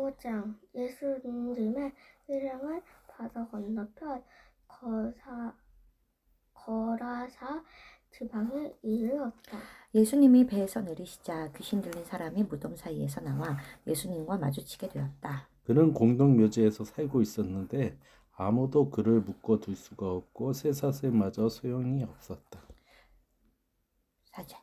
5장 예수님의 일행을 바다 건너편 거라사 지방에 이르렀다. 예수님이 배에서 내리시자 귀신 들린 사람이 무덤 사이에서 나와 예수님과 마주치게 되었다. 그는 공동묘지에서 살고 있었는데 아무도 그를 묶어둘 수가 없고 쇠사슬마저 소용이 없었다. 4절.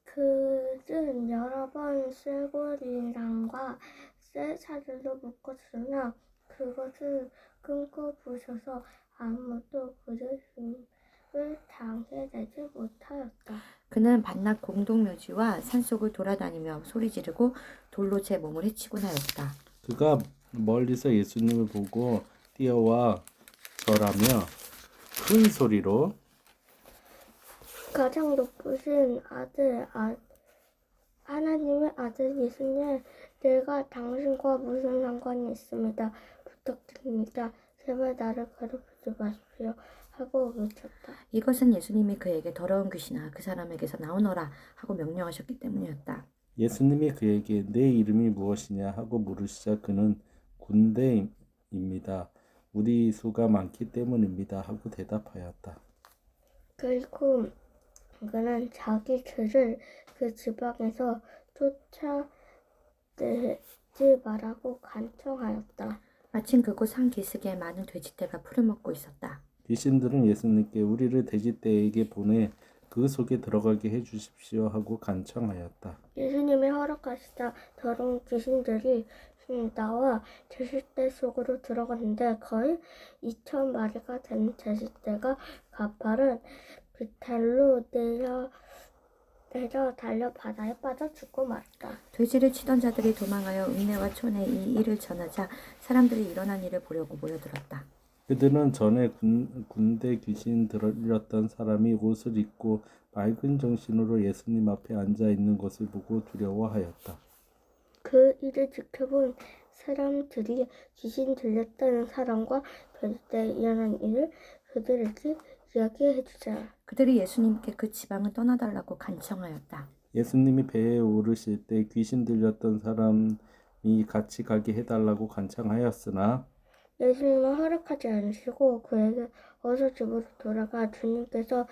그는 여러 번 쇠고리랑과 쇠사슬로 묶었으나 그것을 끊고 부셔서 아무도 그의 힘을 당해내지 못하였다. 그는 반낮 공동묘지와 산속을 돌아다니며 소리 지르고 돌로 제 몸을 해치곤 하였다. 그가 멀리서 예수님을 보고 뛰어와 절하며 큰 소리로 가장 높으신 하나님의 아들 예수님, 내가 당신과 무슨 상관이 있습니다. 부탁드립니다. 제발 나를 괴롭히지 마십시오. 하고 외쳤다. 이것은 예수님이 그에게 더러운 귀신아 그 사람에게서 나오너라 하고 명령하셨기 때문이었다. 예수님이 그에게 내 이름이 무엇이냐 하고 물으시자 그는 군대입니다. 우리 수가 많기 때문입니다. 하고 대답하였다. 그리고 그는 자기 죄를 그 지방에서 쫓아내지 말라고 간청하였다. 마침 그곳 산 기슭에 많은 돼지떼가 풀을 먹고 있었다. 귀신들은 예수님께 우리를 돼지떼에게 보내 그 속에 들어가게 해주십시오 하고 간청하였다. 예수님이 허락하시자 더러운 귀신들이 나와 돼지떼 속으로 들어갔는데 거의 2,000마리가 되는 돼지떼가 가파른 비탈로 내려 달려 바다에 빠져 죽고 말았다. 돼지를 치던 자들이 도망하여 읍내와 촌에 이 일을 전하자 사람들이 일어난 일을 보려고 모여들었다. 그들은 전에 군대 귀신 들렸던 사람이 옷을 입고 맑은 정신으로 예수님 앞에 앉아 있는 것을 보고 두려워하였다. 그 일을 지켜본 사람들이 귀신 들렸다는 사람과 돼지떼에 일어난 일을 그들에게 이야기해 주자. 그들이 예수님께 그 지방을 떠나달라고 간청하였다. 예수님이 배에 오르실 때 귀신 들렸던 사람이 같이 가게 해달라고 간청하였으나 예수님은 허락하지 않으시고 그에게 어서 집으로 돌아가 주님께서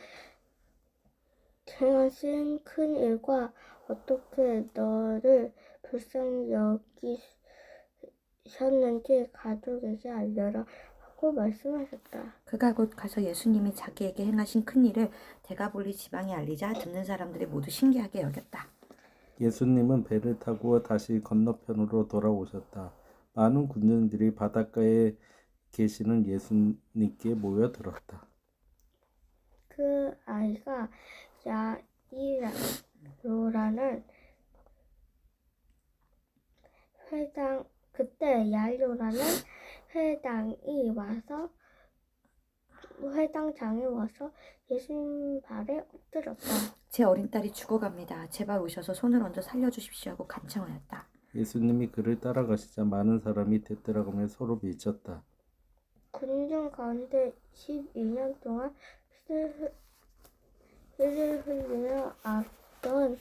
행하신 큰 일과 어떻게 너를 불쌍히 여기셨는지 가족에게 알려라 하고 말씀하셨다. 그가 곧 가서 예수님이 자기에게 행하신 큰 일을 데가볼리 지방에 알리자 듣는 사람들이 모두 신기하게 여겼다. 예수님은 배를 타고 다시 건너편으로 돌아오셨다. 많은 군중들이 바닷가에 계시는 예수님께 모여들었다. 그 아이가 야이로라는 회당장에 와서 예수님 발에 엎드렸다. 제 어린 딸이 죽어갑니다. 제발 오셔서 손을 얹어 살려주십시오 하고 간청하였다. 예수님이 그를 따라가시자 많은 사람이 되돌아가며 서로 밀쳤다. 군중 가운데 12년 동안 피를 흘리며 앓던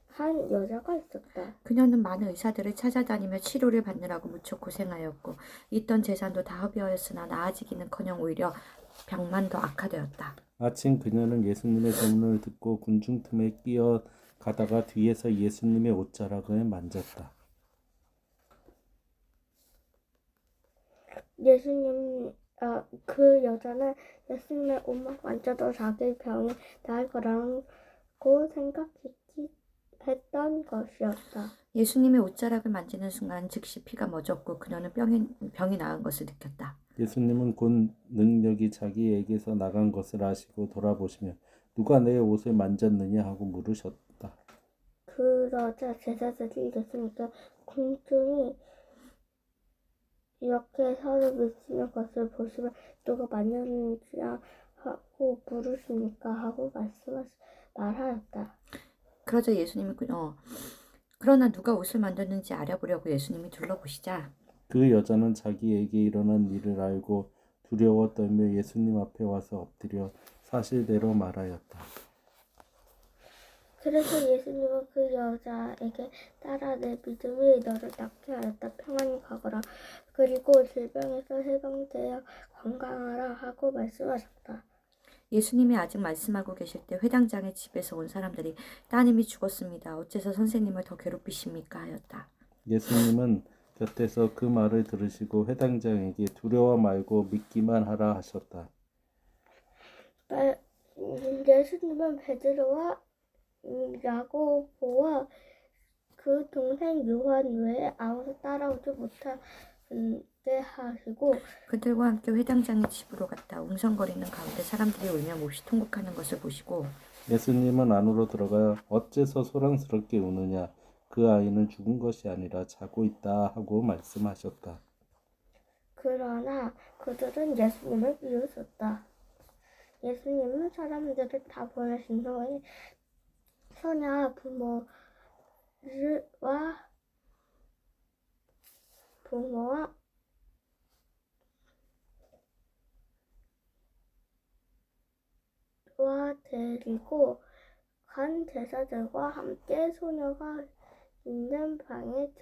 한 여자가 있었다. 그녀는 많은 의사들을 찾아다니며 치료를 받느라고 무척 고생하였고 있던 재산도 다 허비하였으나 나아지기는커녕 오히려 병만 더 악화되었다. 마침 그녀는 예수님의 소문을 듣고 군중 틈에 끼어가다가 뒤에서 예수님의 옷자락을 만졌다. 그 여자는 예수님의 옷만 만져도 자기 병이 나을 거라고 생각했던 것이었다. 예수님의 옷자락을 만지는 순간 즉시 피가 멎었고 그녀는 병이 나은 것을 느꼈다. 예수님은 곧 능력이 자기에게서 나간 것을 아시고 돌아보시며 누가 내 옷을 만졌느냐 하고 물으셨다. 그러자 제자들이 예수님께 군중이 이렇게 서로 밀치는 것을 보시며 누가 만졌는지 하고 물으십니까? 하고 말하였다. 그러자 예수님이 그러나 누가 옷을 만졌는지 알아보려고 예수님이 둘러보시자 그 여자는 자기에게 일어난 일을 알고 두려워 떨며 예수님 앞에 와서 엎드려 사실대로 말하였다. 그래서 예수님은 그 여자에게 따라 내 믿음이 너를 낫게 하였다. 평안히 가거라. 그리고 질병에서 해방되어 건강하라 하고 말씀하셨다. 예수님이 아직 말씀하고 계실 때 회당장의 집에서 온 사람들이 따님이 죽었습니다. 어째서 선생님을 더 괴롭히십니까? 하였다. 예수님은 곁에서 그 말을 들으시고 회당장에게 두려워 말고 믿기만 하라 하셨다. 예수님은 베드로와 야고보와 그 동생 요한 외에 아무도 따라오지 못하게 하시고 그들과 함께 회당장의 집으로 갔다. 웅성거리는 가운데 사람들이 울며 몹시 통곡하는 것을 보시고 예수님은 안으로 들어가 어째서 소란스럽게 우느냐 그 아이는 죽은 것이 아니라 자고 있다 하고 말씀하셨다. 그러나 그들은 예수님을 비웃었다. 예수님은 사람들을 다 보내신 후에 소녀와 부모와 데리고 간 제자들과 함께 소녀가 있는 방에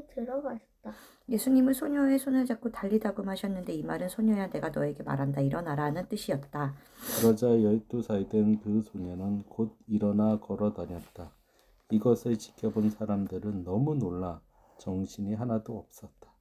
들어가셨다. 예수님은 소녀의 손을 잡고 달리다고 하셨는데 이 말은 소녀야 내가 너에게 말한다 일어나라는 뜻이었다. 그러자 12살 된 그 소녀는 곧 일어나 걸어 다녔다. 이것을 지켜본 사람들은 너무 놀라 정신이 하나도 없었다.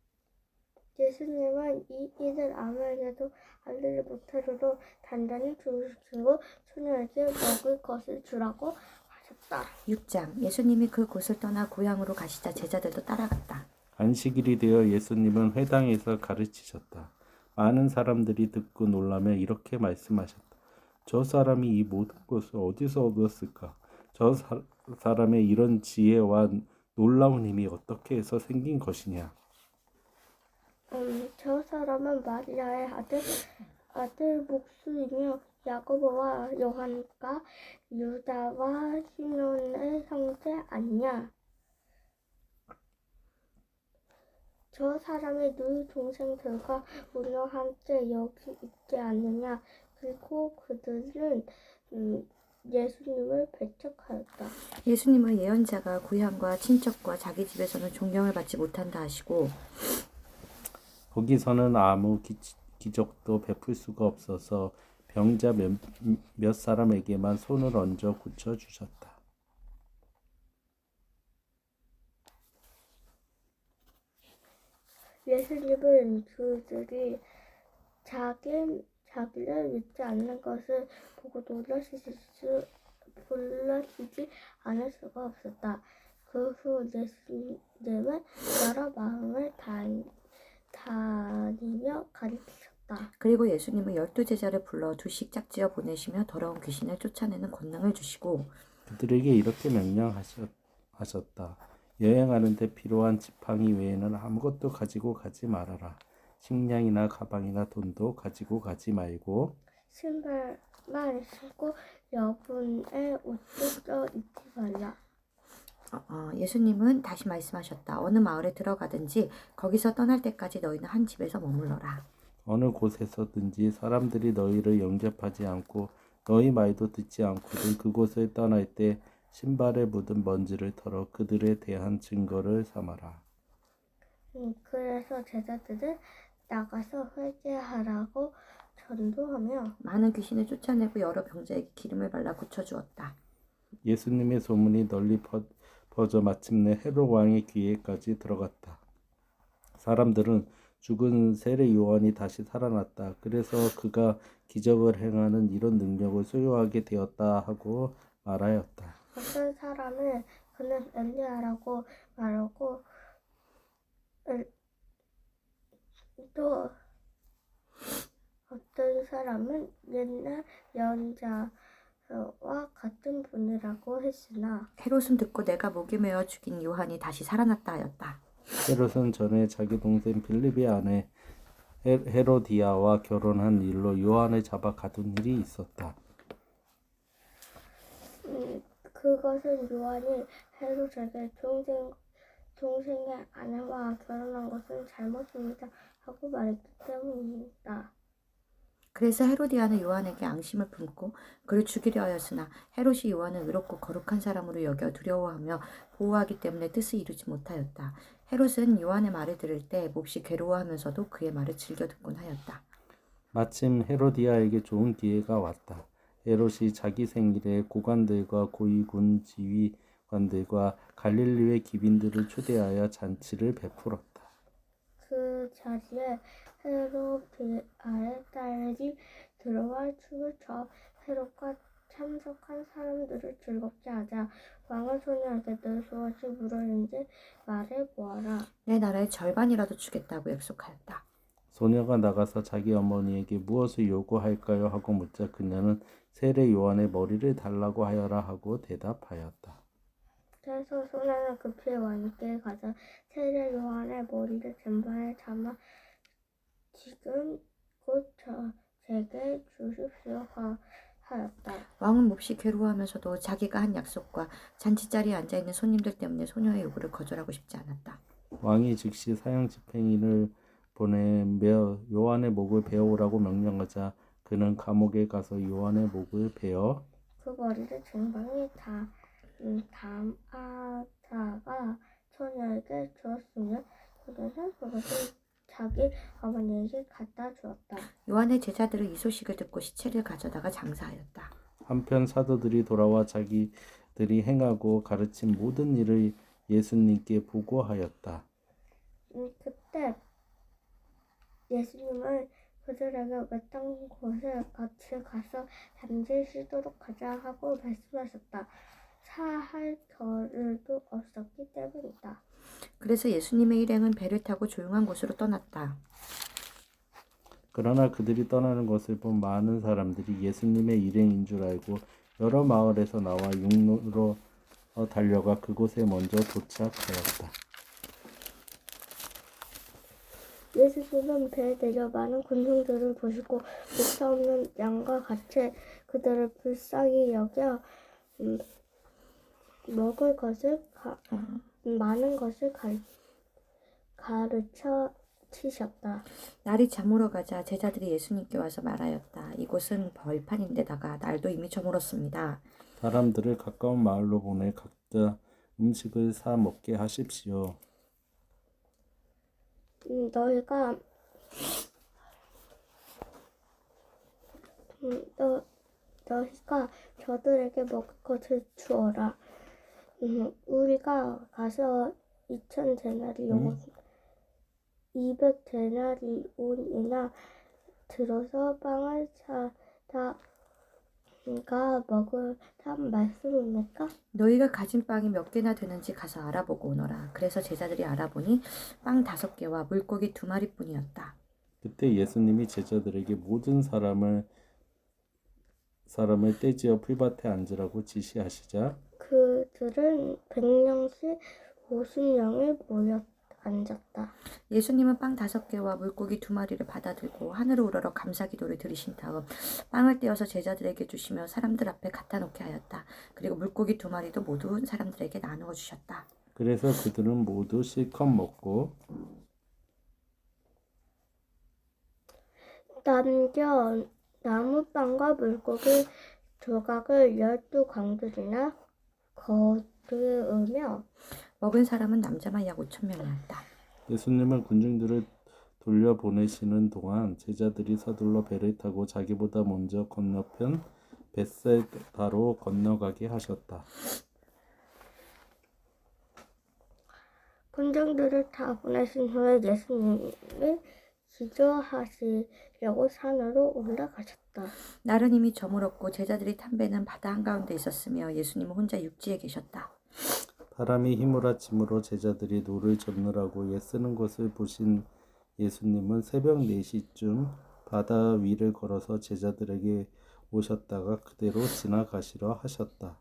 예수님은 이 일을 아무에게도 알리지 못하도록 단단히 주무시고 소녀에게 먹을 것을 주라고 하셨다. 6장 예수님이 그 곳을 떠나 고향으로 가시자 제자들도 따라갔다. 안식일이 되어 예수님은 회당에서 가르치셨다. 많은 사람들이 듣고 놀라며 이렇게 말씀하셨다. 저 사람이 이 모든 것을 어디서 얻었을까? 저 사람의 이런 지혜와 놀라운 힘이 어떻게 해서 생긴 것이냐? 저 사람은 마리아의 아들 목수이며 야고보와 요한과 유다와 시몬의 형제 아니냐? 저 사람이 너희 동생들과 오늘 함께 여기 있지 않느냐? 그리고 그들은 예수님을 배척하였다. 예수님은 예언자가 고향과 친척과 자기 집에서는 존경을 받지 못한다 하시고 거기서는 아무 기적도 베풀 수가 없어서 병자 몇 사람에게만 손을 얹어 고쳐주셨다. 예수님은 그들이 자기를 믿지 않는 것을 보고 놀라시지 않을 수가 없었다. 그 후 예수님은 여러 마음을 다니며 가르치셨다. 그리고 예수님은 12제자를 불러 두씩 짝지어 보내시며 더러운 귀신을 쫓아내는 권능을 주시고 그들에게 이렇게 명령하셨다. 여행하는 데 필요한 지팡이 외에는 아무것도 가지고 가지 말아라. 식량이나 가방이나 돈도 가지고 가지 말고 신발만 신고 여분의 옷도 껴입지 말라. 예수님은 다시 말씀하셨다. 어느 마을에 들어가든지 거기서 떠날 때까지 너희는 한 집에서 머물러라. 어느 곳에서든지 사람들이 너희를 영접하지 않고 너희 말도 듣지 않고도 그곳을 떠날 때 신발에 묻은 먼지를 털어 그들에 대한 증거를 삼아라. 그래서 제자들은 나가서 회개하라고 전도하며 많은 귀신을 쫓아내고 여러 병자에게 기름을 발라 고쳐주었다. 예수님의 소문이 널리 퍼져 마침내 헤롯 왕의 귀에까지 들어갔다. 사람들은 죽은 세례 요한이 다시 살아났다. 그래서 그가 기적을 행하는 이런 능력을 소유하게 되었다 하고 말하였다. 어떤 사람은 그는 엘리야라고 말하고 또 어떤 사람은 옛날 예언자와 같은 분이라고 했으나 헤롯은 듣고 내가 목에 매어 죽인 요한이 다시 살아났다 하였다. 헤롯은 전에 자기 동생 빌립의 아내 헤로디아와 결혼한 일로 요한을 잡아 가둔 일이 있었다. 그것은 요한이 헤롯에게 동생의 아내와 결혼한 것은 잘못입니다 하고 말했기 때문이다. 그래서 헤로디아는 요한에게 앙심을 품고 그를 죽이려 하였으나 헤롯이 요한을 의롭고 거룩한 사람으로 여겨 두려워하며 보호하기 때문에 뜻을 이루지 못하였다. 헤롯은 요한의 말을 들을 때 몹시 괴로워하면서도 그의 말을 즐겨 듣곤 하였다. 마침 헤로디아에게 좋은 기회가 왔다. 헤롯이 자기 생일에 고관들과 고위군 지휘관들과 갈릴리의 기빈들을 초대하여 잔치를 베풀었다. 그 자리에 헤로디아의 딸이 들어와 춤을 춰 헤롯과 참석한 사람들을 즐겁게 하자. 왕은 소녀에게 내 무엇이 물었는지 말해보아라. 내 나라의 절반이라도 주겠다고 약속하였다. 소녀가 나가서 자기 어머니에게 무엇을 요구할까요? 하고 묻자 그녀는 세례 요한의 머리를 달라고 하여라 하고 대답하였다. 그래서 소녀는 급히 왕께 가서 세례 요한의 머리를 쟁반에 담아 지금 곧 제게 주십시오 하였다. 왕은 몹시 괴로워하면서도 자기가 한 약속과 잔치자리에 앉아있는 손님들 때문에 소녀의 요구를 거절하고 싶지 않았다. 왕이 즉시 사형 집행인을 보내며 요한의 목을 베어오라고 명령하자 그는 감옥에 가서 요한의 목을 베어 그 머리를 쟁반에 담아다가 소녀에게 주었으며 소녀는 그것을 자기 어머니에게 갖다 주었다. 요한의 제자들은 이 소식을 듣고 시체를 가져다가 장사하였다. 한편 사도들이 돌아와 자기들이 행하고 가르친 모든 일을 예수님께 보고하였다. 그때 예수님은 그들에게 외딴 곳에 같이 가서 잠시 쉬도록 하자 하고 말씀하셨다. 차할 겨를도 없었기 때문이다. 그래서 예수님의 일행은 배를 타고 조용한 곳으로 떠났다. 그러나 그들이 떠나는 것을 본 많은 사람들이 예수님의 일행인 줄 알고 여러 마을에서 나와 육로로 달려가 그곳에 먼저 도착하였다. 예수님은 배에 내려 많은 군중들을 보시고 목자 없는 양과 같이 그들을 불쌍히 여겨 먹을 것을 많은 것을 가르쳐 치셨다. 날이 저물어 가자 제자들이 예수님께 와서 말하였다. 이곳은 벌판인데다가 날도 이미 저물었습니다. 사람들을 가까운 마을로 보내 각자 음식을 사 먹게 하십시오. 너희가 저들에게 먹을 것을 주어라. 우리가 가서 200데나리온이나 들어서 빵을 사다가 먹으란 말씀입니까? 너희가 가진 빵이 몇 개나 되는지 가서 알아보고 오너라. 그래서 제자들이 알아보니 빵 5개와 물고기 2마리뿐이었다. 그때 예수님이 제자들에게 모든 사람을 떼지어 풀밭에 앉으라고 지시하시자 그들은 100명씩 50명이 모여 앉았다. 예수님은 빵 5개와 물고기 2마리를 받아들고 하늘을 우러러 감사기도를 드리신 다음 빵을 떼어서 제자들에게 주시며 사람들 앞에 갖다 놓게 하였다. 그리고 물고기 2마리도 모두 사람들에게 나누어 주셨다. 그래서 그들은 모두 실컷 먹고 남겨 나무빵과 물고기 조각을 12광들이나 거두으며 먹은 사람은 남자만 약 5,000명이었다. 예수님은 군중들을 돌려보내시는 동안 제자들이 서둘러 배를 타고 자기보다 먼저 건너편 벳사이다로 건너가게 하셨다. 군중들을 다 보내신 후에 예수님이 기도하시려고 산으로 올라가셨다. 날은 이미 저물었고 제자들이 탄 배는 바다 한가운데 있었으며 예수님은 혼자 육지에 계셨다. 바람이 휘몰아침으로 제자들이 노를 젓느라고 애쓰는 것을 보신 예수님은 새벽 4시쯤 바다 위를 걸어서 제자들에게 오셨다가 그대로 지나가시려 하셨다.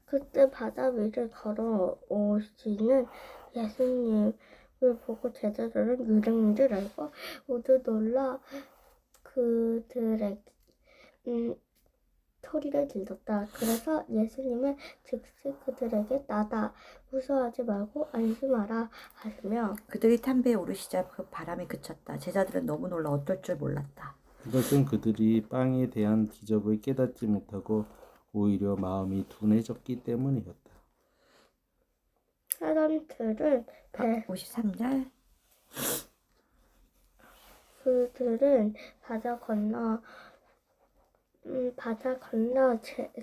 그때 바다 위를 걸어오시는 예수님을 보고 제자들은 유령인 줄 알고 모두 놀라 그들에게 소리를 질렀다. 그래서 예수님은 즉시 그들에게 나다 무서워하지 말고 안심하라 하시며 그들이 탄 배에 오르시자 그 바람이 그쳤다. 제자들은 너무 놀라 어떨 줄 몰랐다. 이것은 그들이 빵에 대한 기적을 깨닫지 못하고 오히려 마음이 둔해졌기 때문이었다. 사람들은 53절. 그들은 바다 건너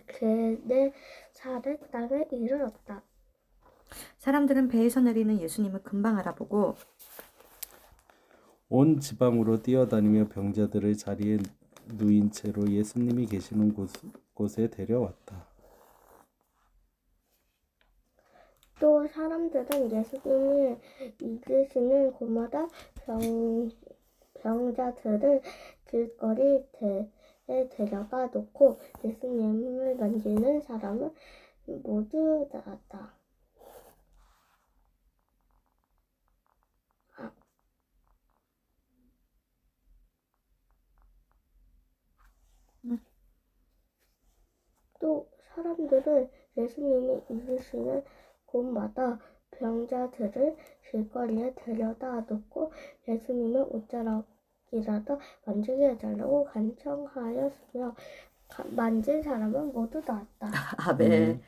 게네사렛 땅에 이르렀다. 사람들은 배에서 내리는 예수님을 금방 알아보고 온 지방으로 뛰어다니며 병자들을 자리에 누인 채로 예수님이 계시는 곳에 데려왔다. 또 사람들은 예수님을 잊으시는 곳마다 병자들을 길거리에 데려가 놓고 예수님을 만지는 사람을 모두 낳았다. 또 사람들은 예수님이 있으시는 곳마다 병자들을 길거리에 데려다 놓고 예수님의 옷자락이라도 만지게 해달라고 간청하였으며 만진 사람은 모두 나았다. 아멘.